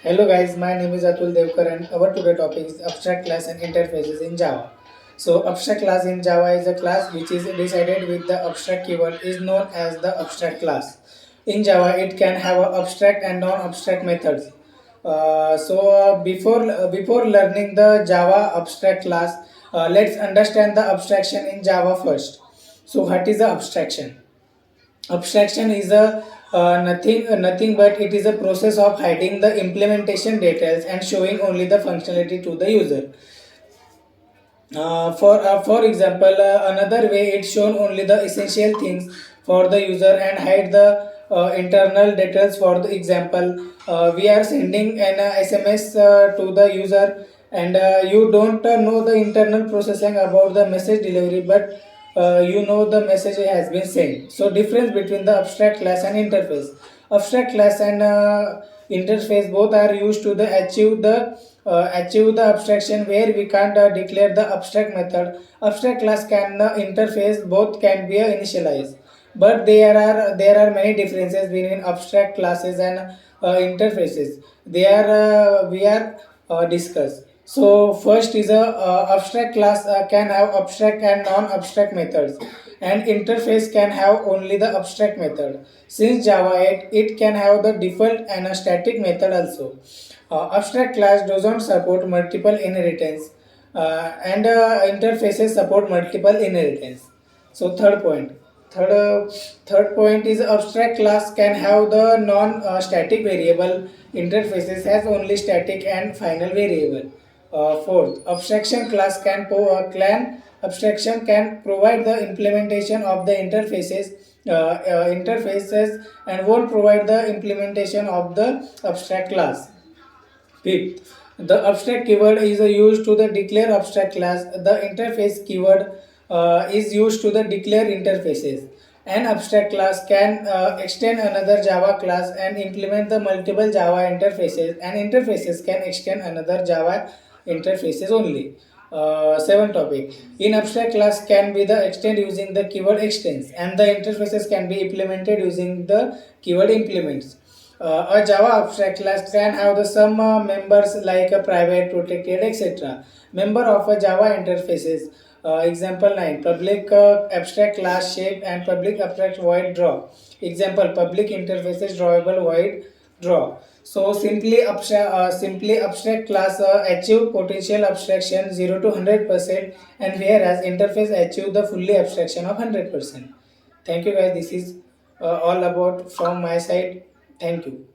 Hello guys, my name is Atul Devkar and our today topic is abstract class and interfaces in Java. So abstract class in Java is a class which is decided with the abstract keyword is known as the abstract class. In Java, it can have a abstract and non-abstract methods. Before learning the Java abstract class, let's understand the abstraction in Java first. So what is the abstraction? Abstraction is a nothing but it is a process of hiding the implementation details and showing only the functionality to the user. For example, another way it's shown only the essential things for the user and hide the internal details. For the example, we are sending an SMS to the user, and you don't know the internal processing about the message delivery, but you know the message has been sent. So difference between the abstract class and interface. Abstract class and interface both are used to the achieve the abstraction where we can't declare the abstract method. Abstract class can interface both can be initialized, but there are many differences between abstract classes and interfaces. They are we are discuss. So first is a abstract class can have abstract and non-abstract methods, and interface can have only the abstract method. Since Java 8, it can have the default and a static method also. Abstract class doesn't support multiple inheritance, and interfaces support multiple inheritance. So third point is abstract class can have the non-static variable. Interfaces has only static and final variable. Fourth, abstraction class can abstraction can provide the implementation of the interfaces and won't provide the implementation of the abstract class. Fifth, the abstract keyword is used to the declare abstract class. The interface keyword is used to the declare interfaces. An abstract class can extend another Java class and implement the multiple Java interfaces, and interfaces can extend another Java interfaces only. Seventh topic. In abstract class can be the extend using the keyword extends, and the interfaces can be implemented using the keyword implements. A Java abstract class can have the some members like a private, protected, etc. Member of a Java interfaces. Example 9. Public abstract class shape and public abstract void draw. Example public interfaces drawable void draw. So simply abstract class achieve potential abstraction 0 to 100%, and whereas interface achieve the fully abstraction of 100%. Thank you guys. This is all about from my side. Thank you.